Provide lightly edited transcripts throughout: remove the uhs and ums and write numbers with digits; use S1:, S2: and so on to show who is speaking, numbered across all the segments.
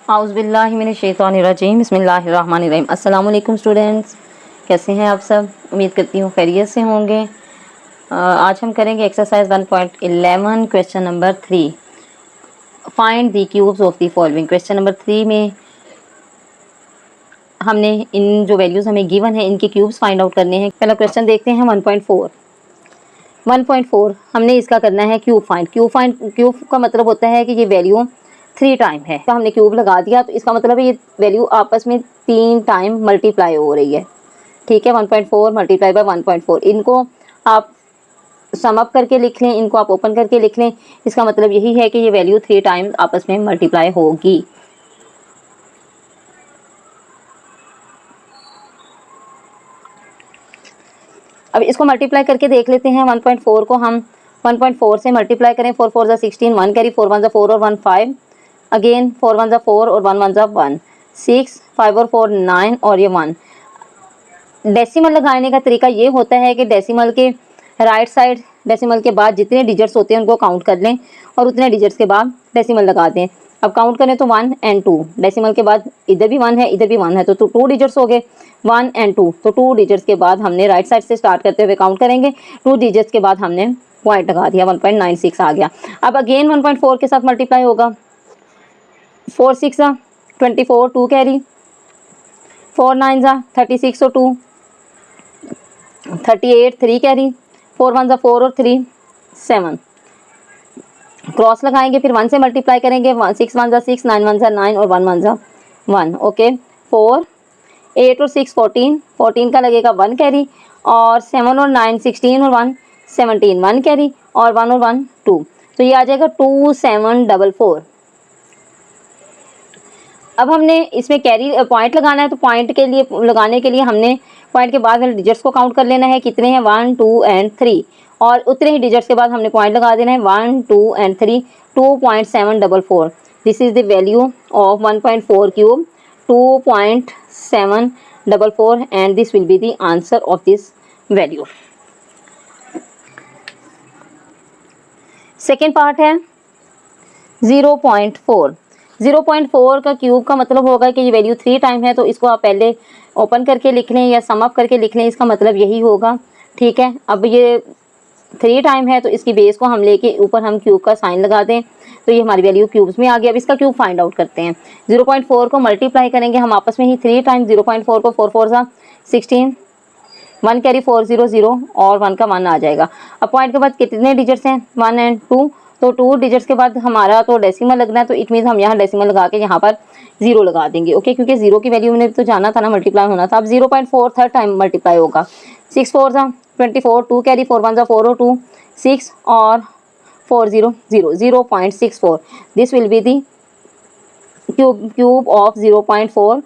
S1: औज़ुबिल्लाहिमिनश्शैतानिर्रजीम बिस्मिल्लाहिर्रहमानिर्रहीम। अस्सलाम वालेकुम स्टूडेंट्स, कैसे हैं आप सब? उम्मीद करती हूँ खैरियत से होंगे। आज हम करेंगे exercise 1.11 question number 3, find the cubes of the following. Question number 3 में हमने इन जो वैल्यूज़ हमें गिवन है इनके क्यूब्स फाइंड आउट करने हैं। पहला क्वेश्चन देखते हैं 1.4 हमने इसका करना है क्यूब फाइंड। क्यूब का मतलब होता है कि ये वैल्यू 3 टाइम है। तो हमने क्यूब लगा दिया तो इसका मतलब है ये वैल्यू आपस में 3 टाइम मल्टीप्लाई हो रही है। ठीक है, 1.4 मल्टीप्लाई बाय 1.4, इनको आप सम अप करके लिख लें, इनको आप ओपन करके लिख लें। इसका मतलब यही है कि ये वैल्यू 3 टाइम आपस में मल्टीप्लाई होगी। अब इसको मल्टीप्लाई करके देख लेते हैं। 1.4 को हम 1.4 से मल्टीप्लाई करें। 4 4 16, 1 कैरी, 4 1 4 और 1 5, अगेन 4 1 4 और 1 1 1, 6 5 और 4 9 और ये 1। डेसिमल लगाने का तरीका ये होता है कि डेसिमल के राइट साइड डेसिमल के बाद जितने डिजिट्स होते हैं उनको काउंट कर लें और उतने डिजिट्स के बाद डेसिमल लगा दें। अब काउंट करें तो 1 और 2, डेसिमल के बाद इधर भी 1 है इधर भी 1 है तो 2 डिजिट्स हो गए, 1 और 2। तो 2 डिजिट्स के बाद हमने राइट साइड से स्टार्ट करते हुए काउंट करेंगे। 2 डिजिट्स के बाद हमने पॉइंट लगा दिया, 1.96 आ गया। अब अगेन 1.4 के साथ मल्टीप्लाई होगा। 4 6 24, 2 कैरी, 4 9 36 और 2 38, 3 कैरी, 4 1 4 और 3 7। क्रॉस लगाएंगे, फिर 1 से मल्टीप्लाई करेंगे। 6 1 6, 9 1 9 और 1 1 1। ओके, 4 8 और 6 14, 14 का लगेगा 1 कैरी, और 7 और 9 16 और 1 17, 1 कैरी, और 1 और 1 2। तो ये आ जाएगा 2 7 4 4। अब हमने इसमें कैरी पॉइंट लगाना है, तो पॉइंट के लिए लगाने के लिए हमने पॉइंट के बाद वाले डिजिट्स को काउंट कर लेना है, कितने हैं 1 2 और 3, और उतने ही डिजिट्स के बाद हमने पॉइंट लगा देना है 1 2 और 3, 2.744। This is the value of 1.4 cube, 2.744, and this will be the answer of this value. Second part है 0.4। 0.4 का क्यूब का मतलब होगा कि ये वैल्यू 3 टाइम है, तो इसको आप पहले ओपन करके लिख लें या सम अप करके लिख लें, इसका मतलब यही होगा। ठीक है, अब ये 3 टाइम है तो इसकी बेस को हम लेके ऊपर हम क्यूब का साइन लगा दें, तो ये हमारी वैल्यू क्यूब्स में आ गई। अब इसका क्यूब फाइंड आउट करते हैं। 0.4 को मल्टीप्लाई करेंगे हम आपस में ही 3 टाइम। 0.4 को 4 4 16, 1 कैरी, 4 0 0 और 1 का 1 आ जाएगा। अब पॉइंट के बाद कितने डिजिट्स हैं 1 और 2, तो 2 डिजिट्स के बाद हमारा तो डेसिमल लगना है, तो इट मीन्स हम यहाँ डेसिमल लगा के यहाँ पर 0 लगा देंगे। ओके, क्योंकि 0 की वैल्यू में तो जाना था ना, मल्टीप्लाई होना था। अब 0.4 थर्ड टाइम मल्टीप्लाई होगा। 6 4 24, 2 कैरी, 4 1 4 और 2 6 और 4 0 0, 0.64। This will be the cube of 0.4।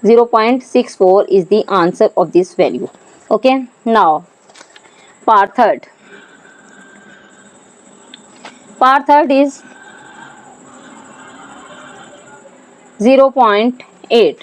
S1: 0.64 is the answer of this value. Okay, now part third. Part third is 0.8।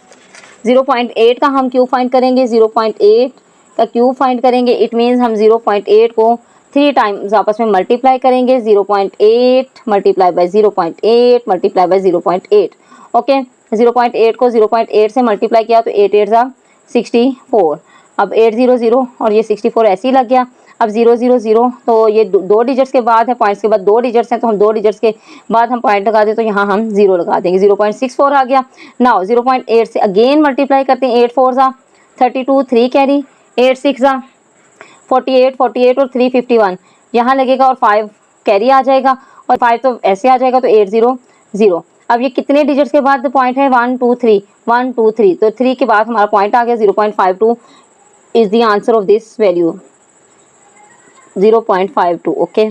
S1: 0.8 का हम क्यूब फाइंड करेंगे। 0.8 का क्यूब फाइंड करेंगे, इट मीन्स हम 0.8 को 3 टाइम्स आपस में मल्टीप्लाई करेंगे। 0.8 multiply by 0.8 multiply by 0.8। Okay, 0.8 को 0.8 से मल्टीप्लाई किया तो 8 8 जा 64। अब 8 0 0 और ये 64 ऐसे ही लग गया। अब 0 0 0, तो ये 2 डिजिट्स के बाद है, पॉइंट्स के बाद 2 डिजिट्स हैं, तो हम 2 डिजिट्स के बाद हम पॉइंट लगा दें, तो यहाँ हम 0 लगा देंगे। 0.64 आ गया। नाउ 0.8 से अगेन मल्टीप्लाई करते हैं। 8 4 जा 32, 3 कैरी, 8 6 जा 48 48 और 3 51, यहाँ लगेगा, और 5 कैरी आ जाएगा, और 5 तो ऐसे आ जाएगा, तो 8 0 0। अब ये कितने डिजिट्स के बाद पॉइंट है 1 2 3, 1 2 3, तो 3 के बाद हमारा पॉइंट आ गया। 0.52 is the answer of this value, 0.52। Okay,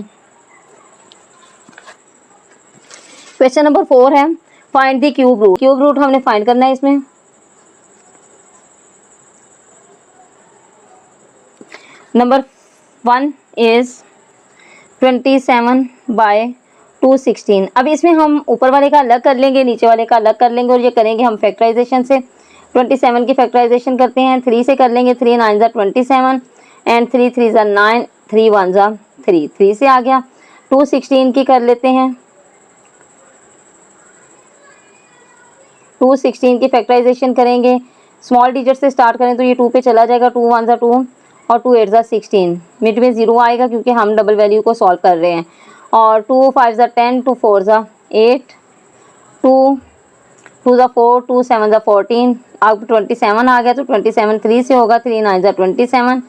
S1: question number 4 है find the cube root. Cube root हमने फाइंड करना है इसमें। Number 1 is 27 by 216। अब इसमें हम ऊपर वाले का अलग कर लेंगे, नीचे वाले का अलग कर लेंगे, और ये करेंगे हम फैक्टराइजेशन से। 27 की फैक्टराइजेशन करते हैं, 3 से कर लेंगे। 3 9 27 एंड 3 3 9, 3 1 3, 3 से आ गया। 216 की कर लेते हैं। 216 की फैक्टराइजेशन करेंगे, स्मॉल डिजिट से स्टार्ट करें तो ये 2 पे चला जाएगा, 2 1 ज़ा 2 और 2 8 ज़ा 16, मिड में 0 आएगा क्योंकि हम डबल वैल्यू को सॉल्व कर रहे हैं। और 2 5 ज़ा 10, 2 4 ज़ा 8, 2 2 ज़ा 4, 2 7 ज़ा 14, अब 27 आ गया तो 27 3 से होगा, 3 9 ज़ा 27,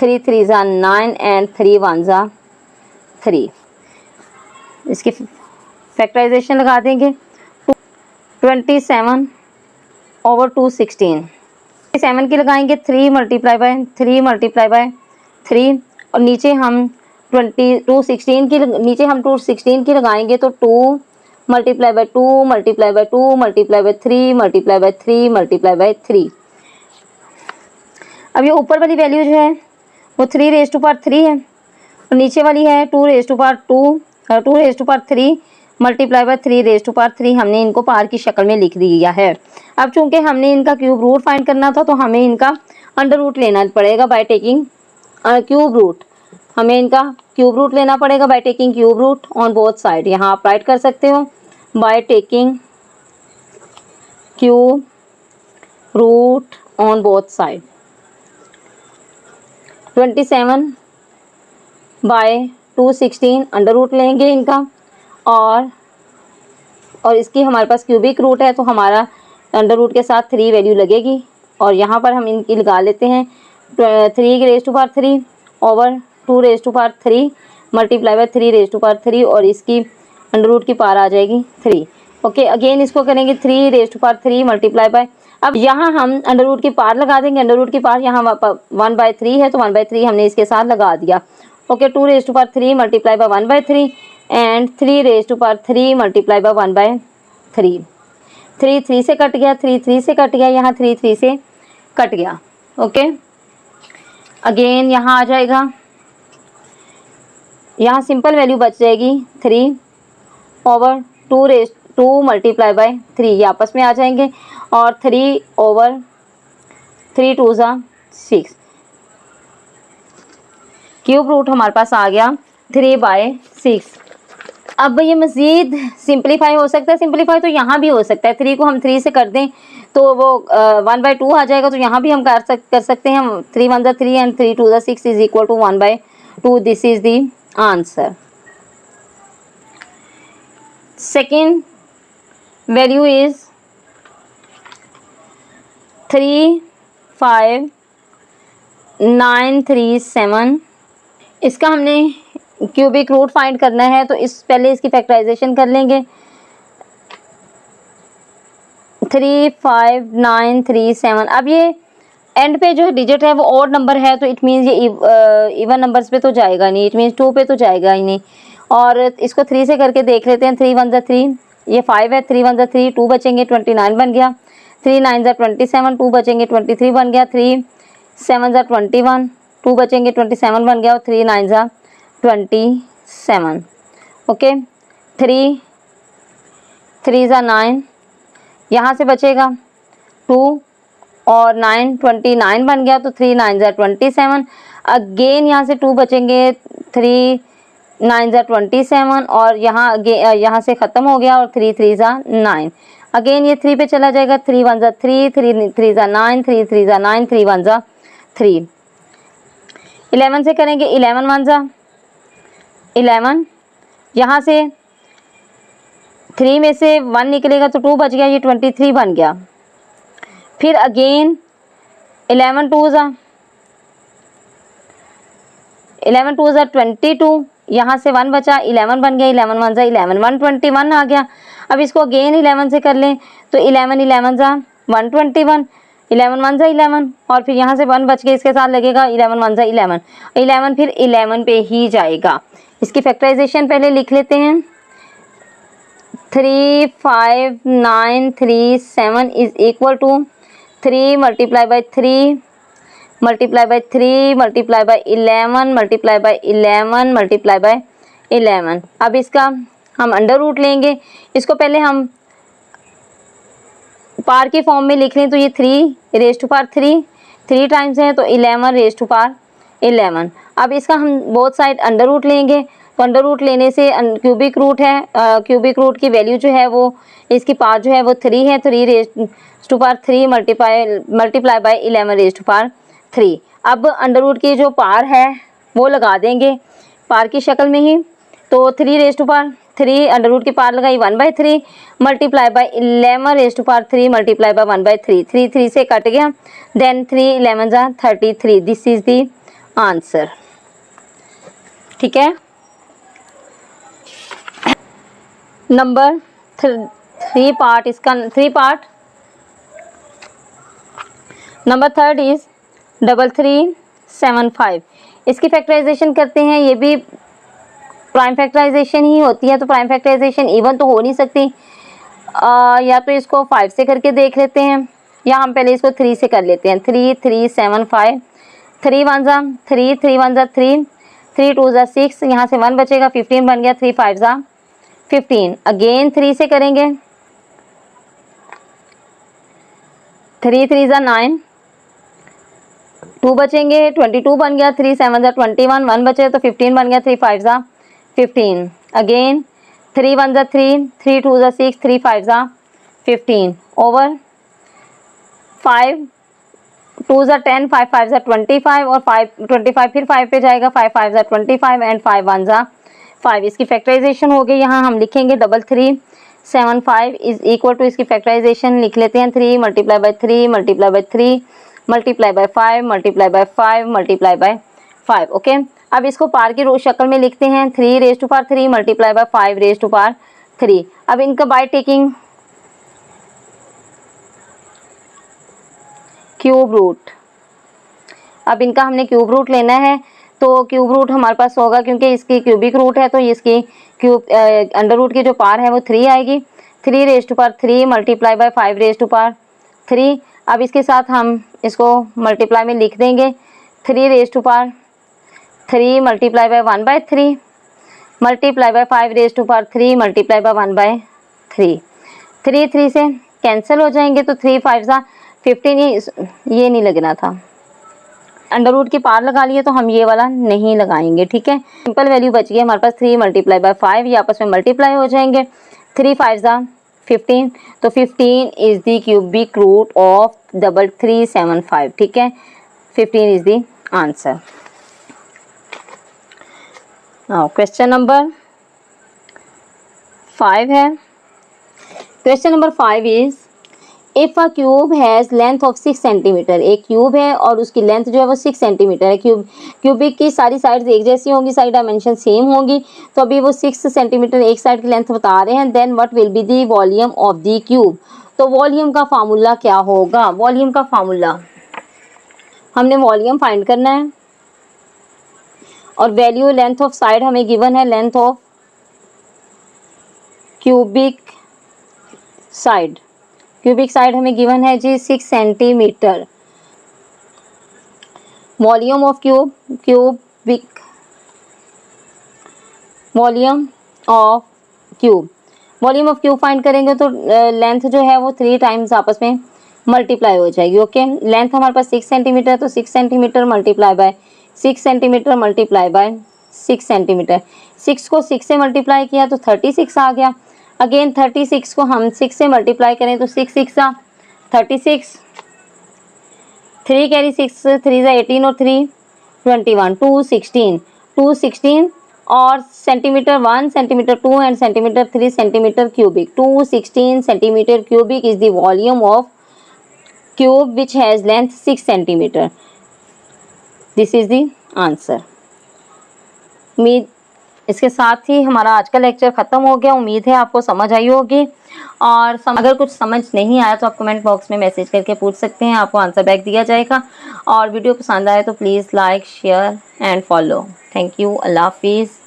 S1: 3 3 ज़ा 9 एंड 3 1 ज़ा 3। इसकी फैक्टराइजेशन लगा देंगे, 27 ओवर 216, 7 की लगाएंगे, 3 मल्टीप्लाई बाय 3 मल्टीप्लाई बाय 3 और नीचे हम 216 की नीचे हम 216 की लगाएंगे तो 2 multiply by 2 multiply by 2 multiply by 3 multiply by 3 multiply by 3। अब ये ऊपर वाली वैल्यू जो है वो 3 रेज़ टू पावर 3 है और नीचे वाली है 2 raise to power 2 raise to power 3 multiply by 3 raise to power 3। हमने इनको पावर की शक्ल में लिख दिया है। अब चूंकि हमने इनका क्यूब रूट फाइंड करना था तो हमें इनका अंडर रूट लेना पड़ेगा बाय टेकिंग क्यूब रूट। हमें इनका क्यूब रूट लेना पड़ेगा by taking cube root on both side. यहाँ आप राइट कर सकते हो by taking cube root on both side. 27 by 216 under root लेंगे इनका और इसकी हमारे पास क्यूबिक रूट है तो हमारा अंडर रूट के साथ 3 वैल्यू लगेगी और यहाँ पर हम इनकी लगा लेते हैं 3 रेज़ टू पावर 3 ओवर 2 raise to power 3 multiply by 3 raise to power 3 और इसकी अंडर रूट की पावर आ जाएगी 3। ओके, अगेन इसको करेंगे 3 रेज़ टू पावर 3 मल्टीप्लाई बाय, अब यहाँ हम अंडर रूट की पावर लगा देंगे। अंडर रूट की पावर यहाँ 1/3 है तो 1/3 हमने इसके साथ लगा दिया। Okay, 2 raise to power 3 multiply बाय 1/3 and 3 raise to power 3 multiply बाय 1/3। 3 3 से कट गया, 3 3 से कट गया, यहाँ 3 3 से कट गया। ओके, अगेन यहाँ आ जाएगा, यहाँ सिंपल वैल्यू बच जाएगी 3 ओवर 2 मल्टीप्लाई बाय 3, ये आपस में आ जाएंगे और 3 ओवर 3 2 ज़ा 6। क्यूब रूट हमारे पास आ गया 3/6। अब ये मज़ीद सिंप्लीफाई हो सकता है, सिंप्लीफाई तो यहाँ भी हो सकता है। 3 को हम 3 से कर दें तो वो 1/2 आ जाएगा, तो यहाँ भी हम कर सकते हैं। 3 1 ज़ा 3 एंड 3 2 ज़ा 6 is equal to 1/2। This is the answer. Second value is 35937। इसका हमने क्यूबिक रूट फाइंड करना है तो पहले इसकी फैक्टराइजेशन कर लेंगे। 35937। अब ये एंड पे जो डिजिट है वो ऑड नंबर है तो इट मीन्स ये इवन नंबर्स पे तो जाएगा नहीं, इट मीन्स 2 पे तो जाएगा ही नहीं। और इसको 3 से करके देख लेते हैं। 3 1 ज़ा 3, ये 5 है, 3 1 ज़ा 3, 2 बचेंगे 29 बन गया। 3 9 ज़ा 27, 2 बचेंगे 23 बन गया। 3 7 ज़ा 21, 2 बचेंगे 27 बन गया और 3 9 ज़ा 27। ओके, 3 3 ज़ा 9, यहाँ से बचेगा 2 और 9 29 बन गया तो 3 9 ज़ा 27। अगेन यहाँ से 2 बचेंगे, 3 9 ज़ा 27 और यहाँ से ख़त्म हो गया और 3 3 ज़ा 9। अगेन ये 3 पे चला जाएगा। 3 1 ज़ा 3, 3 3 ज़ा 9, 3 3 ज़ा 9, 3 1 ज़ा 3। 11 से करेंगे, 11 1 ज़ा 11, यहाँ से 3 में से 1 निकलेगा तो 2 बच गया, ये 23 बन गया। फिर अगेन 11 2 ज़ा 22, यहाँ से 1 बचा, 11 बन गया। 11 1 ज़ा 11, 121 आ गया। अब इसको अगेन 11 से कर लें तो 11 11 ज़ा 121, 11 1 ज़ा 11 और फिर यहाँ से 1 बच के इसके साथ लगेगा 11 1 ज़ा 11, 11 फिर 11 पे ही जाएगा। इसकी फैक्टराइजेशन पहले लिख लेते हैं। 35937 is equal to 3 multiply by 3 multiply by 3 multiply by 11 multiply bye 11 multiply bye 11। अब इसका हम अंडर रूट लेंगे। इसको पहले हम पार के फॉर्म में लिख लें तो ये 3 रेज़ टू पावर 3 टाइम्स है तो 11 रेज़ टू पावर 11। अब इसका हम बोथ साइड अंडर रूट लेंगे तो अंडर रूट लेने से क्यूबिक रूट है, क्यूबिक रूट की वैल्यू जो है वो, इसकी पावर जो है वो 3 है, 3 raise to power 3 multiply by 11 raise to power 3। अब अंडर रूट की जो पावर है वो लगा देंगे पावर की शक्ल में ही। तो 3 raise to power 3 under root की पावर लगाई 1/3 multiply bye 11 raise to power 3 multiply बाय 1/3, 3 3 से कट गया, देन 3 11 जा 33। This is the answer. ठीक है, नंबर 3 पार्ट, इसका 3 पार्ट। Number 3 is 3375। इसकी फैक्टराइजेशन करते हैं, ये भी प्राइम फैक्टराइजेशन ही होती है, तो प्राइम फैक्टराइजेशन इवन तो हो नहीं सकती। या तो इसको 5 से करके देख लेते हैं, या हम पहले इसको 3 से कर लेते हैं। 3 3 7 5, 3 1 जा 3, 3 1 जा 3, 3 2 जा 6, यहाँ से 1 बचेगा, 15 बन गया, 3 5 जा 15। अगेन 3 से करेंगे, 3 3 जा 9, 2 बचेंगे, 22 बन गया, 3 7 जा 21, 1 बचे तो 15 बन गया, 3 5 जा 15। अगेन 3 1 जा 3, 3 2 जा 6, 3 5 जा 15 ओवर 5 2 जा 10, 5 5 जा 25 और 5 25 फिर 5 पे जाएगा, 5 5 जा 25 एंड 5 1 जा 5। इसकी फैक्टराइजेशन हो गई। यहाँ हम लिखेंगे 3375 इज इक्वल टू, इसकी फैक्टराइजेशन लिख लेते हैं 3 multiply by 3 multiply by 3 multiply by 5 multiply bye 5 multiply bye 5। Okay, अब इसको पार की शक्ल में लिखते हैं, 3 raise to power 3 multiply by 5 raise to power 3। अब इनका बाय टेकिंग क्यूब रूट, अब इनका हमने क्यूब रूट लेना है, तो क्यूब रूट हमारे पास होगा, क्योंकि इसकी क्यूबिक रूट है तो इसकी अंडर रूट की जो पावर है वो 3 आएगी। 3 raise to power 3 multiply by 5 raise to power 3। अब इसके साथ हम इसको मल्टीप्लाई में लिख देंगे, 3 रेज़ टू पावर 3 मल्टीप्लाई बाय 1/3 multiply bye 5 raise to power 3 multiply बाय 1/3। 3 3 से कैंसिल हो जाएंगे, तो 3 5 जा 15, ये नहीं लगना था। अंडर रूट की पावर लगा लिए तो हम ये वाला नहीं लगाएंगे। ठीक है, सिंपल वैल्यू बच गई हमारे पास 3 मल्टीप्लाई बाय 5, ये आपस में मल्टीप्लाई हो जाएंगे। 3 5 जा 15, तो 15 is the cubic root of 3375। ठीक है, 15 is the answer. Now question number 5 है। Question number 5 is if a cube has length of 6 centimetre. एक क्यूब है और उसकी लेंथ जो है वो 6 सेंटीमीटर है। क्यूबिक की सारी साइड्स एक जैसी होंगी, सारी डायमेंशन सेम होंगी, तो अभी वो 6 सेंटीमीटर एक साइड की लेंथ बता रहे हैं। Then what will be the volume of the cube. तो वॉल्यूम का फार्मूला क्या होगा? वॉल्यूम का फार्मूला, हमने वॉल्यूम फाइंड करना है और वैल्यू लेंथ ऑफ साइड हमें गिवन है, length of cubic side, cubic side हमें गिवन है जी 6 centimetre. Volume of cubic volume of cube find करेंगे तो लेंथ जो है वो 3 टाइम्स आपस में मल्टीप्लाई हो जाएगी। ओके, लेंथ हमारे पास 6 सेंटीमीटर, तो 6 centimetre multiply by 6 centimetre multiply by 6 centimetre. 6 को 6 से मल्टीप्लाई किया तो 36 आ गया। अगेन 36 को हम 6 से मल्टीप्लाई करें तो 6 6 जा 36, 3 कैरी 6, 3 जा 18 और 3 21, 216 और centimetre 1, centimetre 2 and centimetre 3 centimetre cubic. 216 centimetre cubic is the volume of cube which has length 6 centimetre. This is the answer. उम्मीद इसके साथ ही हमारा आज का लेक्चर ख़त्म हो गया। उम्मीद है आपको समझ आई होगी, और अगर कुछ समझ नहीं आया तो आप कमेंट बॉक्स में मैसेज करके पूछ सकते हैं, आपको आंसर बैक दिया जाएगा। और वीडियो पसंद आए तो please like, share and follow. Thank you. अल्लाह हाफिज़।